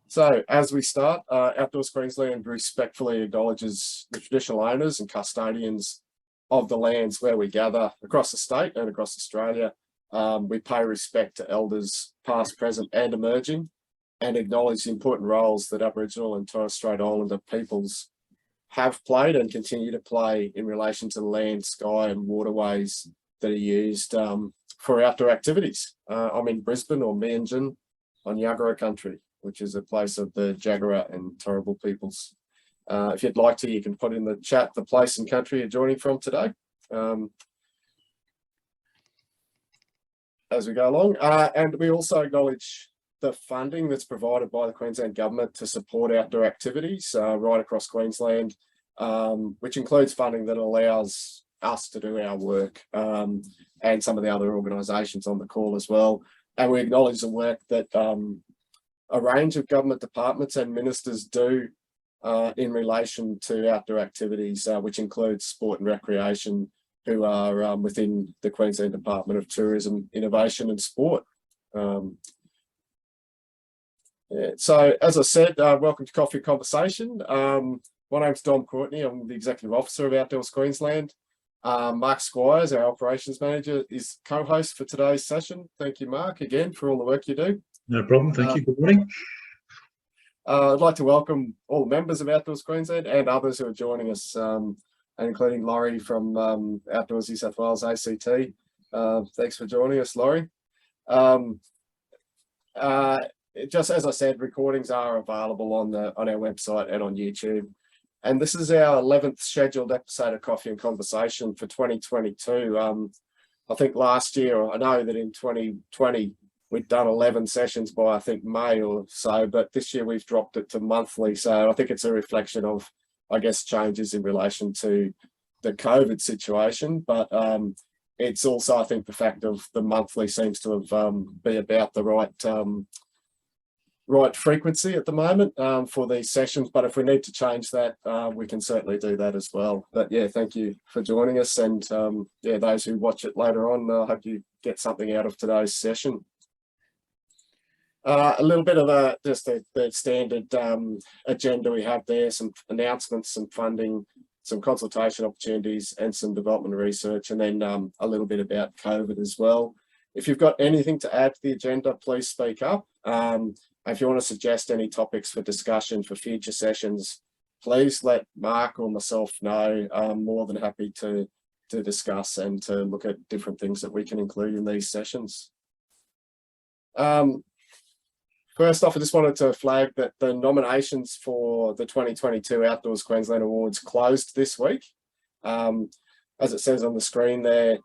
So as we start, Outdoors Queensland respectfully acknowledges the traditional owners and custodians of the lands where we gather across the state and across Australia. We pay respect to elders past, present and emerging, and acknowledge the important roles that Aboriginal and Torres Strait Islander peoples have played and continue to play in relation to the land, sky and waterways that are used for outdoor activities. I'm in Brisbane or Meanjin on Yagara country, which is a place of the Jagera and Turrbal peoples. If you'd like to, you can put in the chat the place and country you're joining from today as we go along. And we also acknowledge the funding that's provided by the Queensland Government to support outdoor activities right across Queensland, which includes funding that allows us to do our work and some of the other organisations on the call as well. And we acknowledge the work that a range of government departments and ministers do in relation to outdoor activities, which includes sport and recreation, who are within the Queensland Department of Tourism, Innovation and Sport. So as I said, welcome to Coffee Conversation. My name's Dom Courtney. I'm the Executive Officer of Outdoors Queensland. Mark Squires, our Operations Manager, is co-host for today's session. Thank you, Mark, again, for all the work you do. No problem. Thank you. Good morning. I'd like to welcome all members of Outdoors Queensland and others who are joining us, including Laurie from Outdoors New South Wales ACT. Thanks for joining us, Laurie. Just as I said, recordings are available on our website and on YouTube. And this is our 11th scheduled episode of Coffee and Conversation for 2022. I think last year, I know that in 2020, we'd done 11 sessions by, I think, May or so, but this year we've dropped it to monthly. So I think it's a reflection of, I guess, changes in relation to the COVID situation. But it's also, I think, the fact of the monthly seems to have be about the right frequency at the moment for these sessions. But if we need to change that, we can certainly do that as well. But yeah, thank you for joining us. And yeah, those who watch it later on, I hope you get something out of today's session. A little bit of just the standard agenda we have there, some announcements, some funding, some consultation opportunities and some development research, and then a little bit about COVID as well. If you've got anything to add to the agenda, please speak up. If you want to suggest any topics for discussion for future sessions, please let Mark or myself know. I'm more than happy to discuss and to look at different things that we can include in these sessions. First off, I just wanted to flag that the nominations for the 2022 Outdoors Queensland Awards closed this week. As it says on the screen there,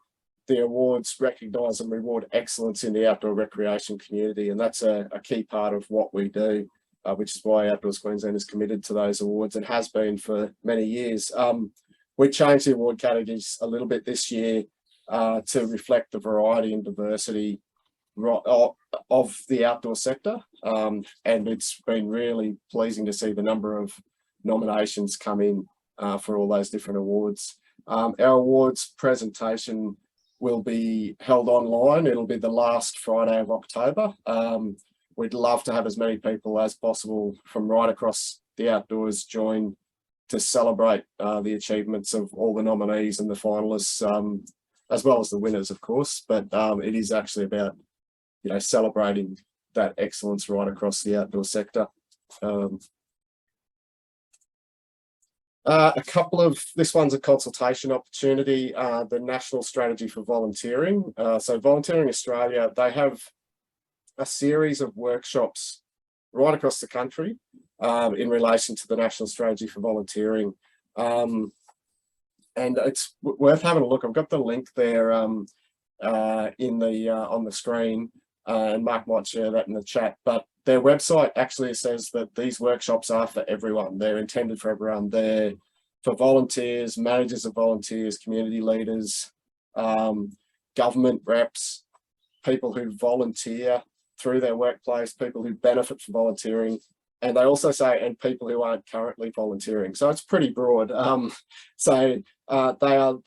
the awards recognise and reward excellence in the outdoor recreation community, and that's a key part of what we do, which is why Outdoors Queensland is committed to those awards and has been for many years. We changed the award categories a little bit this year to reflect the variety and diversity of the outdoor sector, and it's been really pleasing to see the number of nominations come in for all those different awards. Our awards presentation will be held online. It'll be the last Friday of October. We'd love to have as many people as possible from right across the outdoors join to celebrate the achievements of all the nominees and the finalists, as well as the winners, of course. But it is actually about, you know, celebrating that excellence right across the outdoor sector. This one's a consultation opportunity, the National Strategy for Volunteering. So Volunteering Australia, they have a series of workshops right across the country in relation to the National Strategy for Volunteering. And it's worth having a look. I've got the link there on the screen, and Mark might share that in the chat. But their website actually says that these workshops are for everyone. They're intended for everyone. They're for volunteers, managers of volunteers, community leaders, government reps, people who volunteer through their workplace, people who benefit from volunteering. And they also say, and people who aren't currently volunteering. So it's pretty broad. They are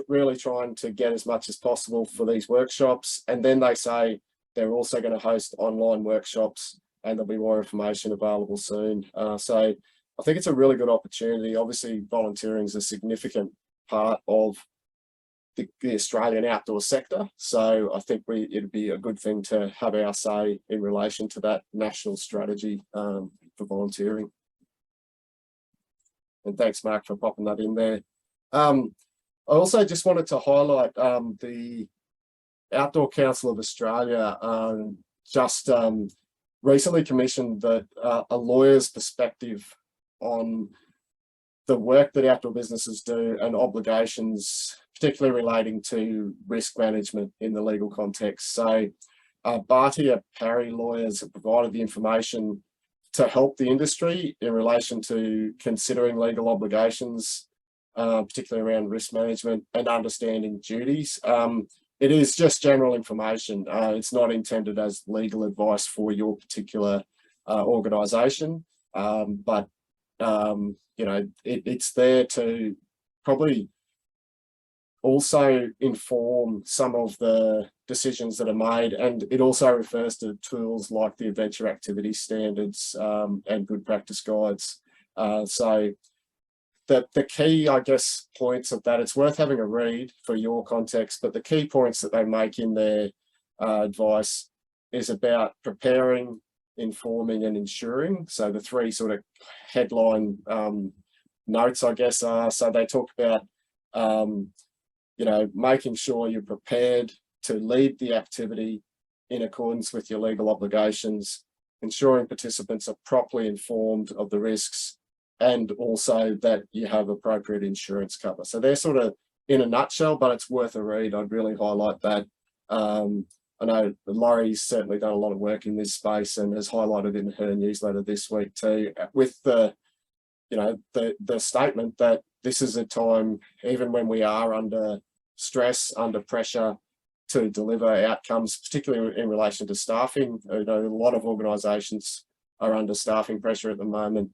really trying to get as much as possible for these workshops. And then they say they're also going to host online workshops and there'll be more information available soon. So I think it's a really good opportunity. Obviously, volunteering is a significant part of the Australian outdoor sector. So I think it'd be a good thing to have our say in relation to that national strategy for volunteering. And thanks, Mark, for popping that in there. I also just wanted to highlight the Outdoor Council of Australia just recently commissioned a lawyer's perspective on the work that outdoor businesses do and obligations, particularly relating to risk management in the legal context. So Bartia Parry lawyers have provided the information to help the industry in relation to considering legal obligations, particularly around risk management and understanding duties. It is just general information. It's not intended as legal advice for your particular organisation, but you know, it's there to probably also inform some of the decisions that are made, and it also refers to tools like the adventure activity standards and good practice guides. So the key, I guess, points of that, it's worth having a read for your context, but the key points that they make in their advice is about preparing, informing and ensuring. So the three sort of headline notes, I guess, are, so they talk about you know, making sure you're prepared to lead the activity in accordance with your legal obligations, ensuring participants are properly informed of the risks, and also that you have appropriate insurance cover. So they're sort of in a nutshell, but it's worth a read. I'd really highlight that. I know Laurie's certainly done a lot of work in this space and has highlighted in her newsletter this week too, with the, you know, the statement that this is a time, even when we are under stress, under pressure to deliver outcomes, particularly in relation to staffing. You know, a lot of organisations are under staffing pressure at the moment.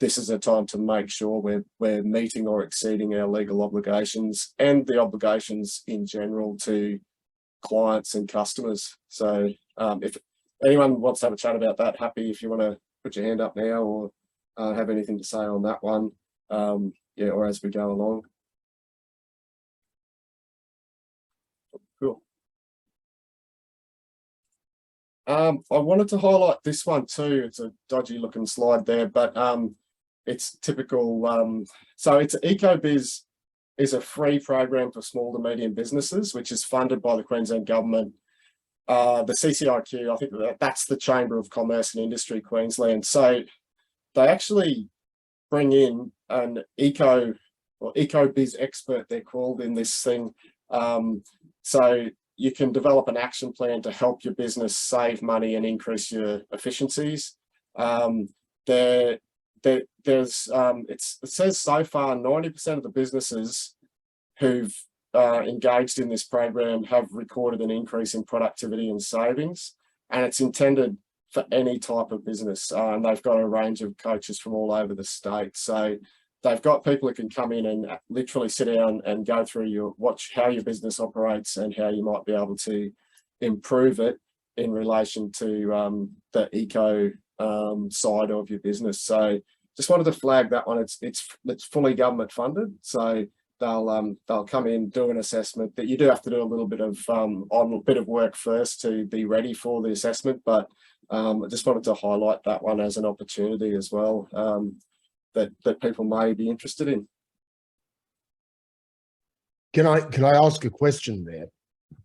This is a time to make sure we're meeting or exceeding our legal obligations and the obligations in general to clients and customers. So if anyone wants to have a chat about that, happy if you want to put your hand up now or have anything to say on that one, yeah, or as we go along. Cool. I wanted to highlight this one too. It's a dodgy looking slide there, but it's typical. So it's ecoBiz is a free program for small to medium businesses, which is funded by the Queensland government. The CCIQ, I think that's the Chamber of Commerce and Industry Queensland. So they actually bring in an ecoBiz expert, they're called, in this thing. So you can develop an action plan to help your business save money and increase your efficiencies. It says so far 90% of the businesses who've engaged in this program have recorded an increase in productivity and savings, and it's intended for any type of business. And they've got a range of coaches from all over the state. So they've got people who can come in and literally sit down and go through how your business operates and how you might be able to improve it in relation to the eco side of your business. So just wanted to flag that one. It's fully government funded, so they'll come in, do an assessment. That you do have to do a little bit of work first to be ready for the assessment, but I just wanted to highlight that one as an opportunity as well, that people may be interested in. Can I ask a question there?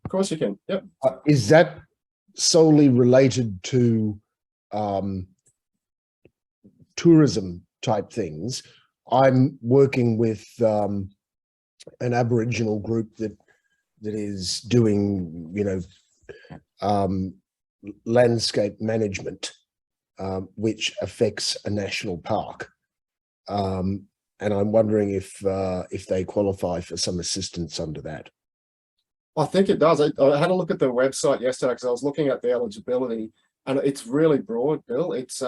Of course you can. Yep. Is that solely related to tourism type things? I'm working with an Aboriginal group that is doing, you know, landscape management, which affects a national park, and I'm wondering if they qualify for some assistance under that. I think it does. I had a look at the website yesterday because I was looking at the eligibility, and it's really broad, Bill. It's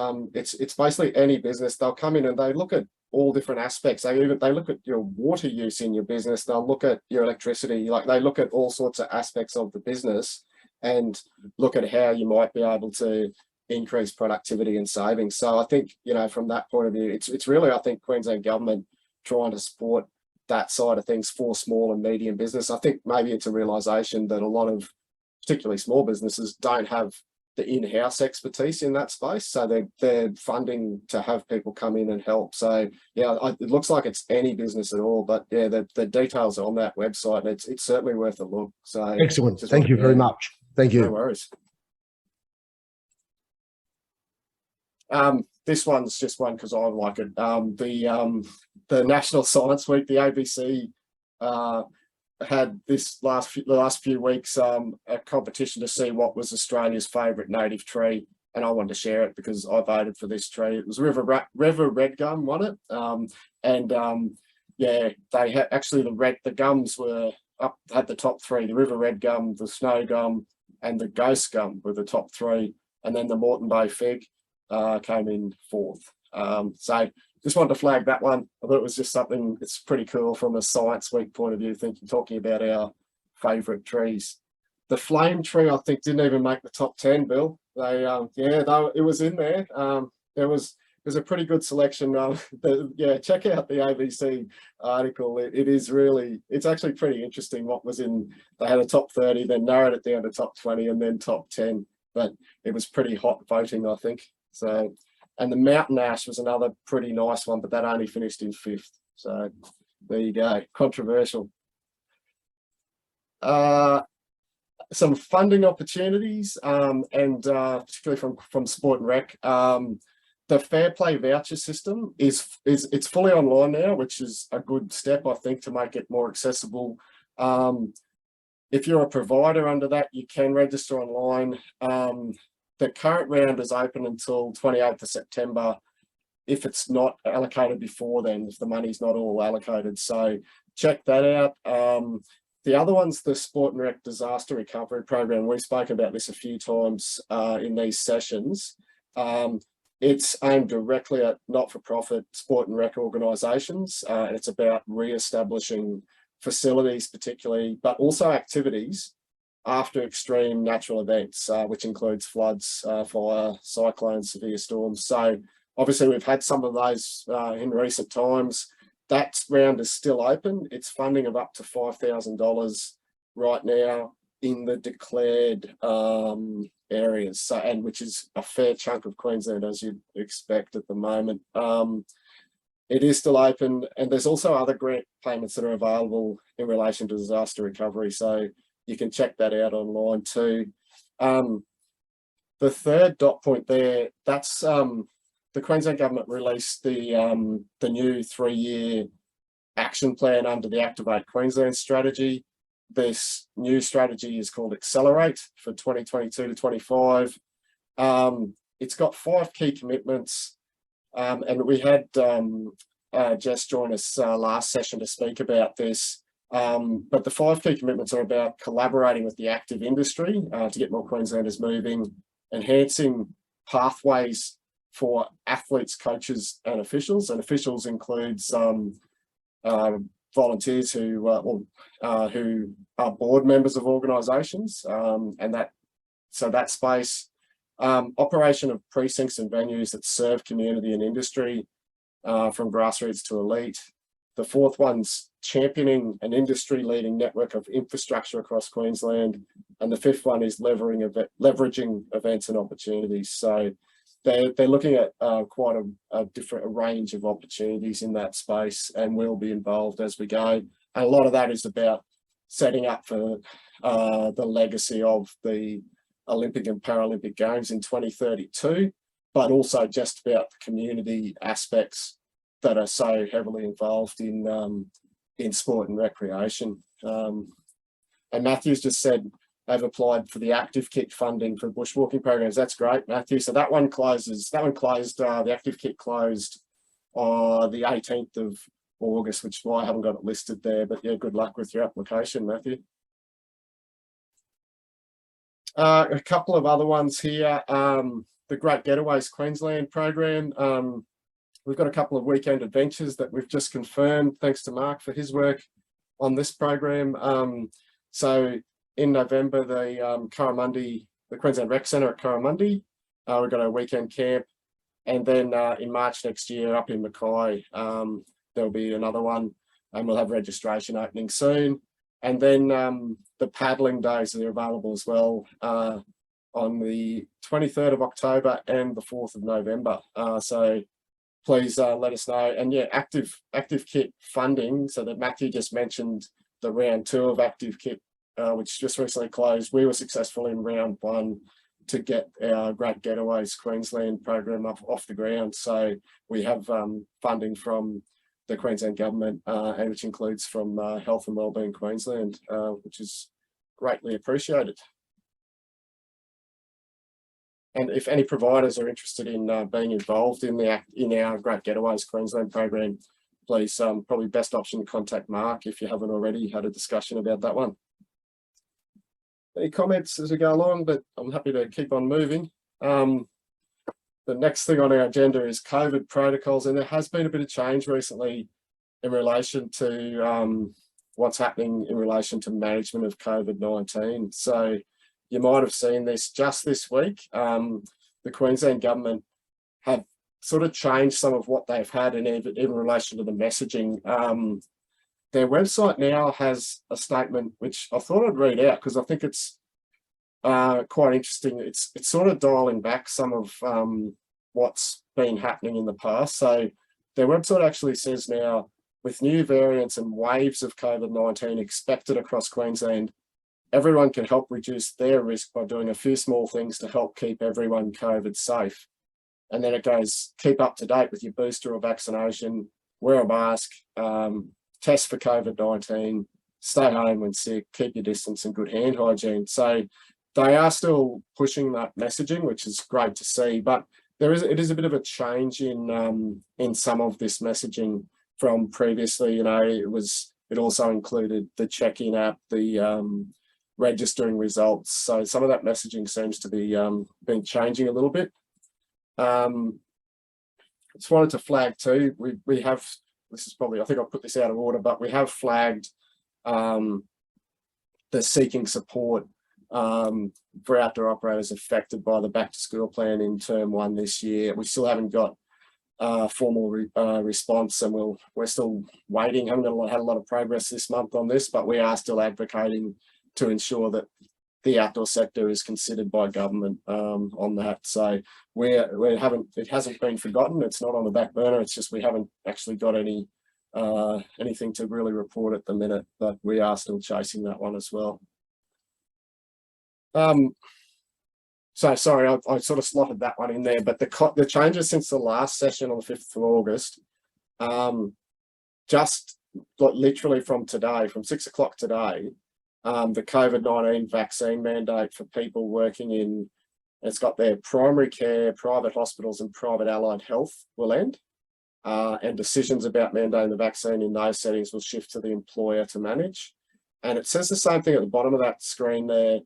basically any business. They'll come in and they look at all different aspects. They look at your water use in your business. They'll look at your electricity. Like, they look at all sorts of aspects of the business and look at how you might be able to increased productivity and savings. So I think, you know, from that point of view, it's really, I think, Queensland government trying to support that side of things for small and medium business. I think maybe it's a realization that a lot of particularly small businesses don't have the in-house expertise in that space, so they're funding to have people come in and help. So yeah, it looks like it's any business at all, but yeah, the details are on that website, and it's certainly worth a look. So excellent. Thank you very much. Thank you. No worries. This one's just one because I like it. The National Science Week, the ABC had the last few weeks a competition to see what was Australia's favourite native tree, and I wanted to share it because I voted for this tree. It was River Red Gum won it, yeah, they had actually the gums were up at the top three. The River Red Gum, the Snow Gum, and the Ghost Gum were the top three, and then the Moreton Bay Fig came in fourth. So just wanted to flag that one. I thought it was just something that's pretty cool from a Science Week point of view, talking about our favourite trees. The flame tree, I think, didn't even make the top 10, Bill. It was in there. There's a pretty good selection. Check out the ABC article. It's actually pretty interesting what was in. They had a top 30, then narrowed it down to top 20, and then top 10. But it was pretty hot voting, I think. So. And the mountain ash was another pretty nice one, but that only finished in 5th. So there you go, controversial. Some funding opportunities, and particularly from Sport and Rec. The FairPlay voucher system it's fully online now, which is a good step, I think, to make it more accessible. If you're a provider under that, you can register online. The current round is open until 28th of September if it's not allocated before then, if the money's not all allocated. So check that out. The other one's the Sport and Rec Disaster Recovery Program. We've spoken about this a few times in these sessions. It's aimed directly at not-for-profit sport and rec organisations, and it's about re-establishing facilities particularly, but also activities after extreme natural events, which includes floods, fire, cyclones, severe storms. So obviously we've had some of those in recent times. That round is still open. It's funding of up to $5,000 right now in the declared areas, so, and which is a fair chunk of Queensland, as you'd expect at the moment. It is still open, and there's also other grant payments that are available in relation to disaster recovery. So you can check that out online too. The third dot point there, that's the Queensland government released the new 3-year action plan under the Activate Queensland strategy. This new strategy is called Accelerate for 2022 to 25. It's got 5 key commitments, and we had Jess join us last session to speak about this. But the 5 key commitments are about collaborating with the active industry to get more Queenslanders moving, enhancing pathways for athletes, coaches and officials. And officials includes volunteers who are board members of organisations, and that space. Operation of precincts and venues that serve community and industry from grassroots to elite. The 4th one's championing an industry-leading network of infrastructure across Queensland. And the 5th one is leveraging events and opportunities. So they're looking at quite a different range of opportunities in that space, and we'll be involved as we go. And a lot of that is about setting up for the legacy of the Olympic and Paralympic Games in 2032, but also just about the community aspects that are so heavily involved in sport and recreation. And Matthew's just said they've applied for the Active Kit funding for bushwalking programs. That's great, Matthew. So that one closes. That one closed. The Active Kit closed on the 18th of August, which is why I haven't got it listed there. But yeah, good luck with your application, Matthew. A couple of other ones here. The Great Getaways Queensland program. We've got a couple of weekend adventures that we've just confirmed, thanks to Mark for his work on this program. So in November, the Queensland Rec Centre at Corramundi, We've got a weekend camp. And then in March next year up in Mackay, there'll be another one, and we'll have registration opening soon. And then the paddling days are available as well on the 23rd of October and the 4th of November. So please let us know. And yeah, active kit funding. So that Matthew just mentioned the round 2 of active kit, which just recently closed. We were successful in round 1 to get our Great Getaways Queensland program off the ground. So we have funding from the Queensland government, and which includes from Health and Wellbeing Queensland, which is greatly appreciated. And if any providers are interested in being involved in our Great Getaways Queensland program, please, probably best option to contact Mark if you haven't already had a discussion about that one. Any comments as we go along, but I'm happy to keep on moving. The next thing on our agenda is COVID protocols, and there has been a bit of change recently in relation to what's happening in relation to management of COVID-19. So you might have seen this just this week. The Queensland government have sort of changed some of what they've had in relation to the messaging. Their website now has a statement which I thought I'd read out because I think it's quite interesting. It's sort of dialing back some of what's been happening in the past. So their website actually says now, with new variants and waves of COVID-19 expected across Queensland, everyone can help reduce their risk by doing a few small things to help keep everyone COVID safe. And then it goes, keep up to date with your booster or vaccination, wear a mask, test for COVID-19, stay home when sick, keep your distance and good hand hygiene. So they are still pushing that messaging, which is great to see, but it is a bit of a change in some of this messaging from previously. You know, it also included the check-in app, the registering results. So some of that messaging seems to be been changing a little bit. Just wanted to flag too, we have, this is probably, I think I'll put this out of order, but we have flagged the seeking support for outdoor operators affected by the back to school plan in term 1 this year. We still haven't got formal response, and we're still waiting. Haven't had a lot of progress this month on this, but we are still advocating to ensure that the outdoor sector is considered by government on that. So it hasn't been forgotten. It's not on the back burner. It's just we haven't actually got anything to really report at the minute, but we are still chasing that one as well. So sorry, I sort of slotted that one in there, but the changes since the last session on the 5th of August, just literally from today, from 6 o'clock today, the COVID-19 vaccine mandate for people working in, it's got their primary care, private hospitals and private allied health will end. And decisions about mandating the vaccine in those settings will shift to the employer to manage. And it says the same thing at the bottom of that screen there.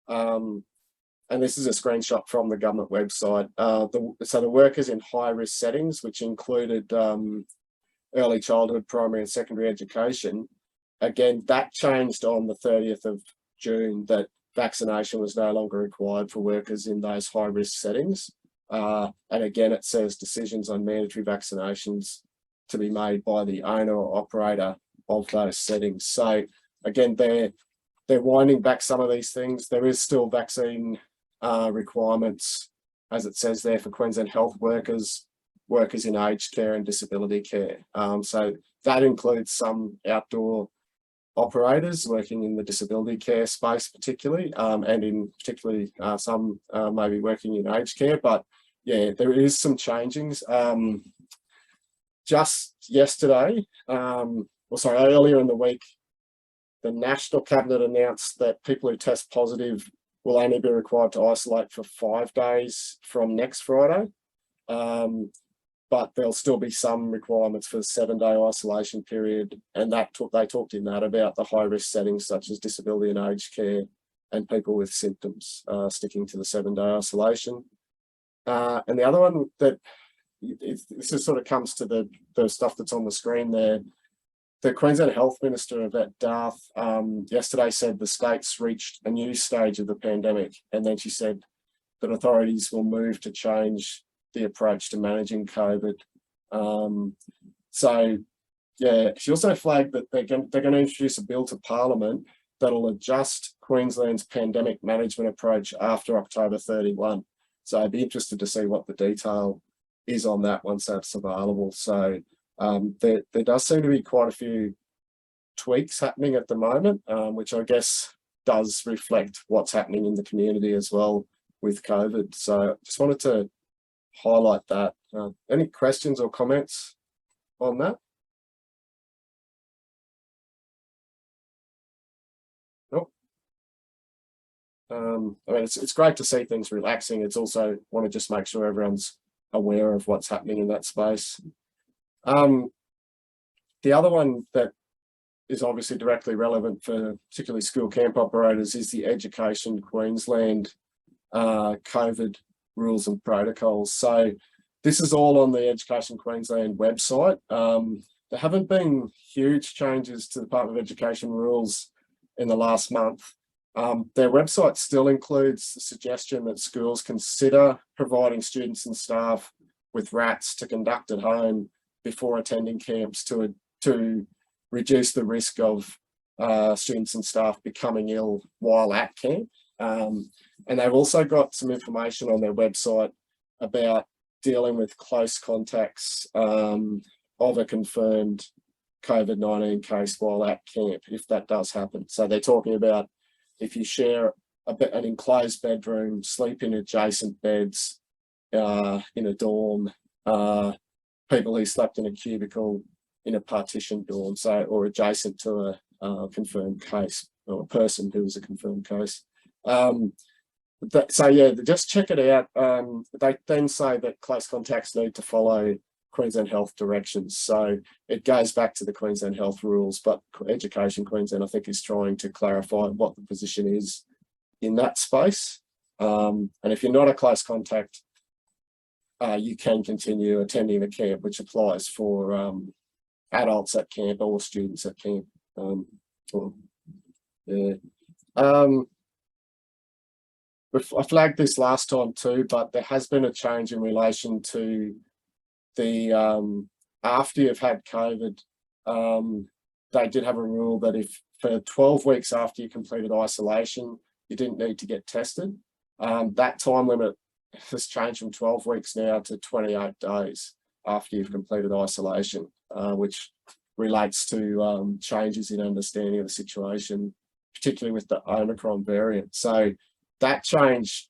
And this is a screenshot from the government website. So the workers in high-risk settings, which included early childhood, primary and secondary education, again, that changed on the 30th of June, that vaccination was no longer required for workers in those high-risk settings. And again, it says decisions on mandatory vaccinations to be made by the owner or operator of those settings. So again, they're winding back some of these things. There is still vaccine requirements, as it says there, for Queensland health workers, workers in aged care and disability care. So that includes some outdoor operators working in the disability care space particularly, and in particularly some maybe working in aged care. But yeah, there is some changings. Just yesterday, earlier in the week, the National Cabinet announced that people who test positive will only be required to isolate for 5 days from next Friday. But there'll still be some requirements for the 7-day isolation period. And they talked in that about the high-risk settings such as disability and aged care and people with symptoms sticking to the 7-day isolation. And the other one that this just sort of comes to the stuff that's on the screen there. The Queensland Health Minister, Yvette Darth, yesterday said the state's reached a new stage of the pandemic. And then she said, that authorities will move to change the approach to managing COVID. So yeah, she also flagged that they're going to introduce a bill to Parliament that'll adjust Queensland's pandemic management approach after October 31. So I'd be interested to see what the detail is on that once that's available. So there does seem to be quite a few tweaks happening at the moment, which I guess does reflect what's happening in the community as well with COVID. So just wanted to highlight that. Any questions or comments on that? Nope. I mean, it's great to see things relaxing. It's also want to just make sure everyone's aware of what's happening in that space. The other one that is obviously directly relevant for particularly school camp operators is the Education Queensland COVID rules and protocols. So this is all on the Education Queensland website. There haven't been huge changes to the Department of Education rules in the last month. Their website still includes the suggestion that schools consider providing students and staff with RATs to conduct at home before attending camps to reduce the risk of students and staff becoming ill while at camp. And they've also got some information on their website about dealing with close contacts of a confirmed COVID-19 case while at camp, if that does happen. So they're talking about if you share an enclosed bedroom, sleep in adjacent beds in a dorm, people who slept in a cubicle in a partition dorm, so or adjacent to a confirmed case or a person who was a confirmed case. So yeah, just check it out. They then say that close contacts need to follow Queensland Health directions. So it goes back to the Queensland Health rules, but Education Queensland, I think, is trying to clarify what the position is in that space. And if you're not a close contact, you can continue attending the camp, which applies for adults at camp or students at camp. I flagged this last time too, but there has been a change in relation to the after you've had COVID. They did have a rule that if for 12 weeks after you completed isolation, you didn't need to get tested. That time limit has changed from 12 weeks now to 28 days after you've completed isolation, which relates to changes in understanding of the situation, particularly with the Omicron variant. So that change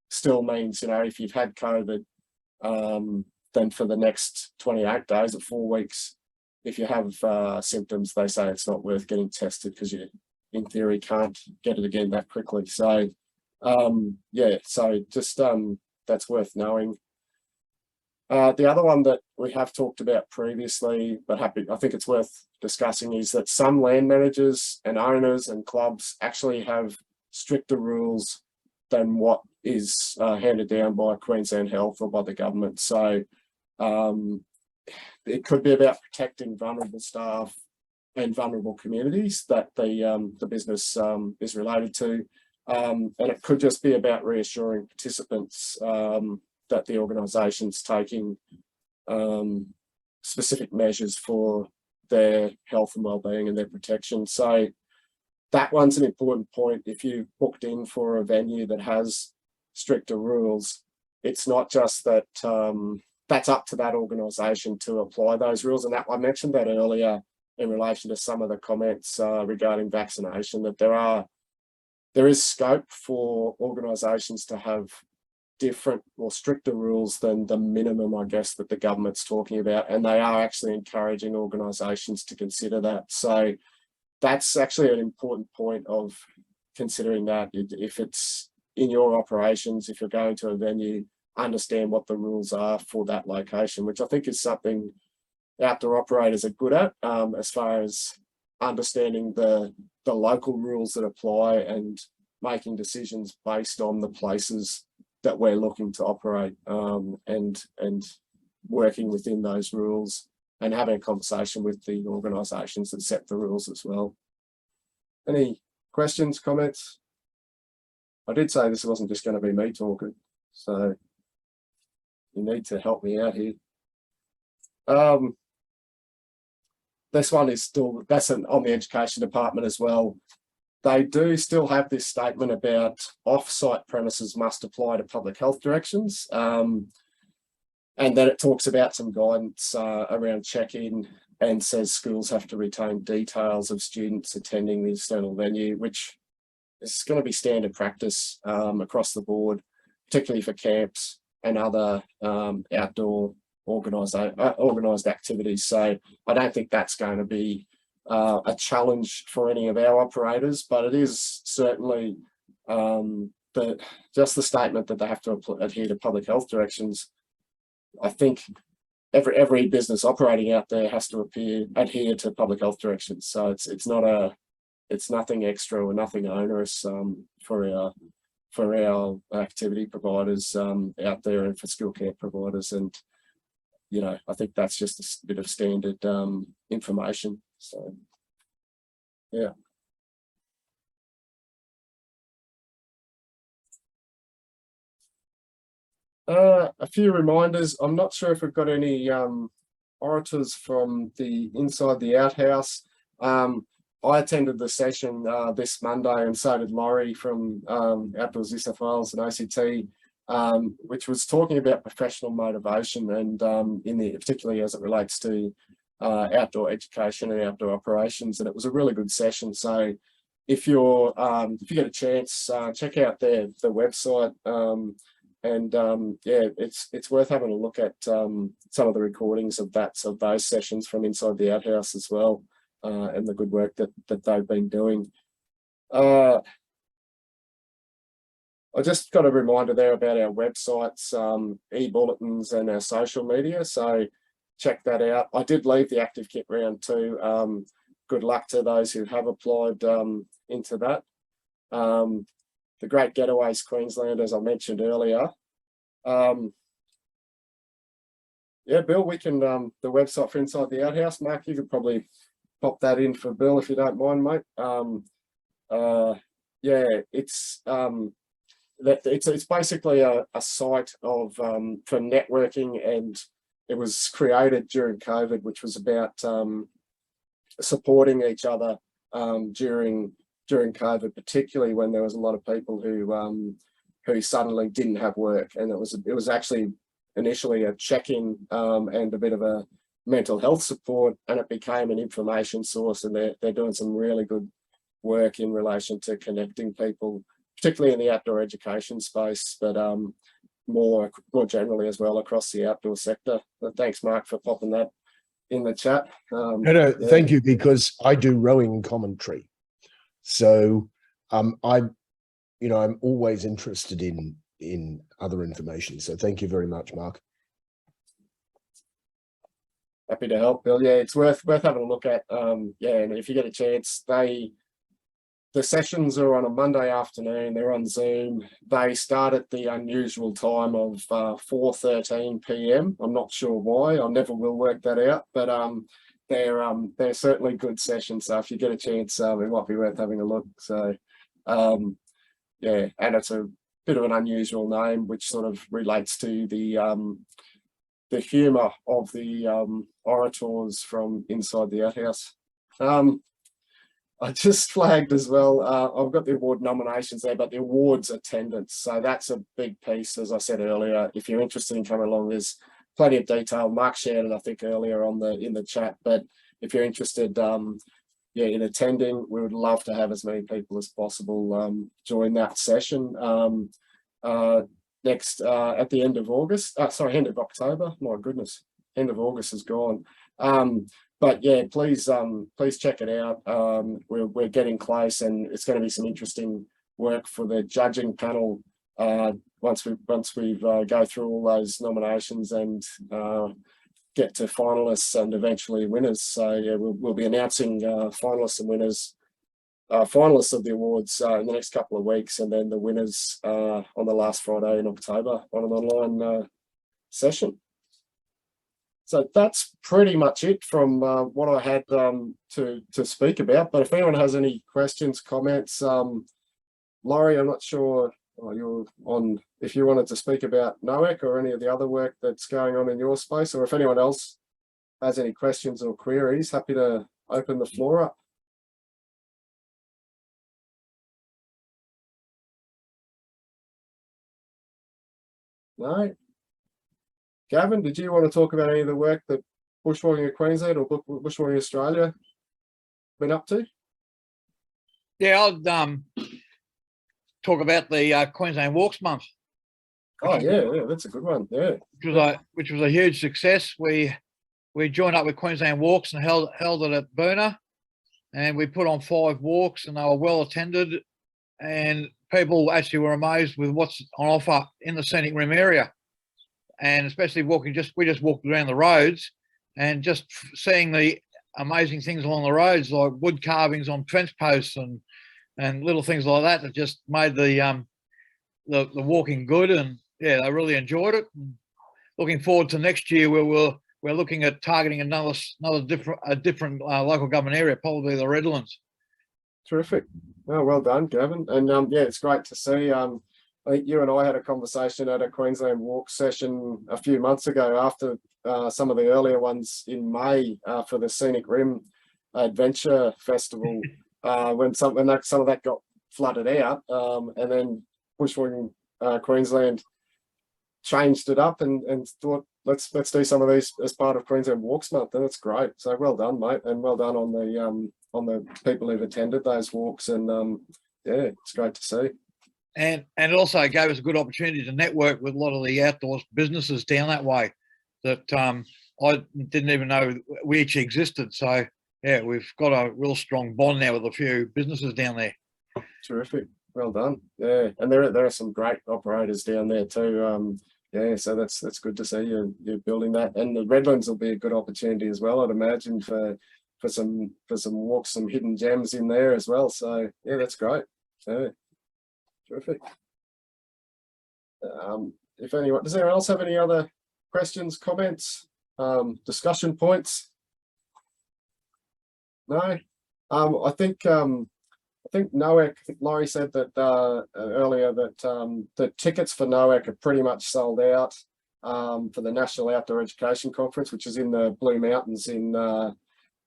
still means, you know, if you've had COVID, then for the next 28 days or 4 weeks, if you have symptoms, they say it's not worth getting tested because you, in theory, can't get it again that quickly. So yeah, so just that's worth knowing. The other one that we have talked about previously, but I think it's worth discussing, is that some land managers and owners and clubs actually have stricter rules than what is handed down by Queensland Health or by the government. So it could be about protecting vulnerable staff and vulnerable communities that the business is related to. And it could just be about reassuring participants that the organisation's taking specific measures for their health and wellbeing and their protection. So that one's an important point. If you booked in for a venue that has stricter rules, it's not just that that's up to that organisation to apply those rules. And that I mentioned that earlier in relation to some of the comments regarding vaccination, that there is scope for organisations to have different or stricter rules than the minimum, I guess, that the government's talking about. And they are actually encouraging organisations to consider that. So that's actually an important point of considering that. If it's in your operations, if you're going to a venue, understand what the rules are for that location, which I think is something outdoor operators are good at, as far as understanding the local rules that apply and making decisions based on the places that we're looking to operate, and working within those rules and having a conversation with the organisations that set the rules as well. Any questions, comments? I did say this wasn't just going to be me talking, so you need to help me out here. This one is still, that's on the education department as well. They do still have this statement about off-site premises must apply to public health directions. And then it talks about some guidance around check-in and says schools have to retain details of students attending the external venue, which is going to be standard practice across the board, particularly for camps and other outdoor organised activities. So I don't think that's going to be a challenge for any of our operators, but it is certainly just the statement that they have to adhere to public health directions. I think every business operating out there has to adhere to public health directions. So it's nothing extra or nothing onerous for our activity providers out there and for school camp providers. And you know, I think that's just a bit of standard information. So yeah. A few reminders. I'm not sure if we've got any orators from the inside the Outhaus. I attended the session this Monday, and so did Laurie from Outdoors New South Wales and ACT, which was talking about professional motivation and particularly as it relates to outdoor education and outdoor operations. And it was a really good session. So if you get a chance, check out the website. Yeah, it's worth having a look at some of the recordings of those sessions from inside the Outhaus as well, and the good work that they've been doing. I just got a reminder there about our websites, e-bulletins and our social media, so check that out. I did leave the active kit round too. Good luck to those who have applied into that. The Great Getaways Queensland, as I mentioned earlier. Yeah, Bill, we can, the website for Inside the Outhaus, Mark, you could probably pop that in for Bill if you don't mind, mate. Yeah, it's basically a site of for networking, and it was created during COVID, which was about supporting each other during COVID, particularly when there was a lot of people who suddenly didn't have work, and it was actually initially a check-in and a bit of a mental health support, and it became an information source, and they're doing some really good work in relation to connecting people, particularly in the outdoor education space, but more generally as well across the outdoor sector. But thanks, Mark, for popping that in the chat. No, yeah. Thank you, because I do rowing commentary. So I'm always interested in other information. So thank you very much, Mark. Happy to help, Bill. Yeah, it's worth having a look at. Yeah, and if you get a chance, the sessions are on a Monday afternoon. They're on Zoom. They start at the unusual time of 4:13 p.m. I'm not sure why. I never will work that out, but they're certainly good sessions. So if you get a chance, it might be worth having a look. So yeah, and it's a bit of an unusual name, which sort of relates to the humour of the orators from inside the Outhaus. I just flagged as well, I've got the award nominations there, but the awards attendance. So that's a big piece, as I said earlier. If you're interested in coming along, there's plenty of detail. Mark shared it, I think, earlier in the chat. But if you're interested, yeah, in attending, we would love to have as many people as possible join that session next at the end of August. Sorry, end of October. My goodness, end of August is gone. But yeah, please check it out. We're getting close, and it's going to be some interesting work for the judging panel once we go through all those nominations and get to finalists and eventually winners. So yeah, we'll be announcing finalists and winners, finalists of the awards in the next couple of weeks, and then the winners on the last Friday in October on an online session. So that's pretty much it from what I had to speak about. But if anyone has any questions, comments, Laurie, I'm not sure you're on, if you wanted to speak about NOAC or any of the other work that's going on in your space, or if anyone else has any questions or queries, happy to open the floor up. No? Gavin, did you want to talk about any of the work that Bushwalking of Queensland or Bushwalking Australia been up to? Yeah, I'll talk about the Queensland Walks Month. Oh yeah, that's a good one. Yeah, which was a huge success. We joined up with Queensland Walks and held it at Burner, and we put on 5 walks, and they were well attended, and people actually were amazed with what's on offer in the scenic rim area, and especially we just walked around the roads, and just seeing the amazing things along the roads, like wood carvings on fence posts and little things like that just made the walking good. And yeah, they really enjoyed it. And looking forward to next year, where we're looking at targeting another different local government area, probably the Redlands. Terrific. Oh, well done, Gavin. And yeah, it's great to see. I think you and I had a conversation at a Queensland Walk session a few months ago after some of the earlier ones in May for the Scenic Rim Adventure Festival, when some of that got flooded out, and then Bushwalking Queensland changed it up and thought, let's do some of these as part of Queensland Walks Month, and it's great. So well done, mate, and well done on the people who've attended those walks. And yeah, it's great to see. And it also gave us a good opportunity to network with a lot of the outdoors businesses down that way that I didn't even know we actually existed. So yeah, we've got a real strong bond now with a few businesses down there. Terrific. Well done. Yeah, and there are some great operators down there too. Yeah, so that's good to see you're building that, and the Redlands will be a good opportunity as well, I'd imagine, for some walks, some hidden gems in there as well. So yeah, that's great. Yeah, terrific. If anyone, does anyone else have any other questions, comments, discussion points? No. I think NOAC, Laurie said that earlier that the tickets for NOAC are pretty much sold out for the National Outdoor Education Conference, which is in the Blue Mountains in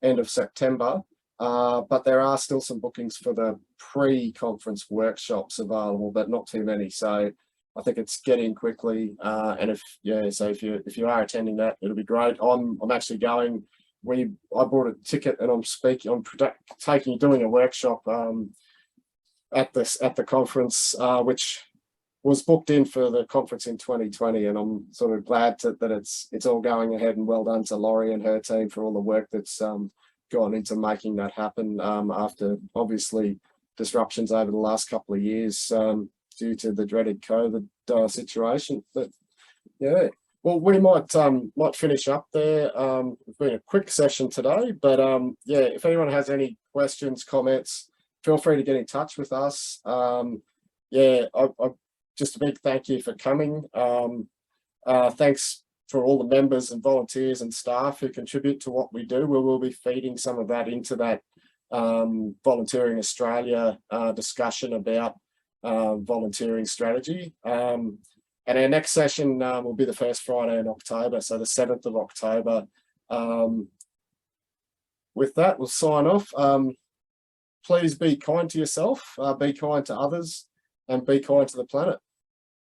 end of September. But there are still some bookings for the pre-conference workshops available, but not too many. So I think it's getting quickly. And if you are attending that, it'll be great. I'm actually going. I bought a ticket and I'm doing a workshop at the conference, which was booked in for the conference in 2020, and I'm sort of glad that it's all going ahead, and well done to Laurie and her team for all the work that's gone into making that happen after obviously disruptions over the last couple of years due to the dreaded COVID situation. But yeah. Well, we might finish up there. It's been a quick session today, but yeah, if anyone has any questions, comments, feel free to get in touch with us. Yeah, I just a big thank you for coming. Thanks for all the members and volunteers and staff who contribute to what we do. We will be feeding some of that into that Volunteering Australia discussion about volunteering strategy. And our next session will be the first Friday in October, so the 7th of October. With that, we'll sign off. Please be kind to yourself, be kind to others, and be kind to the planet.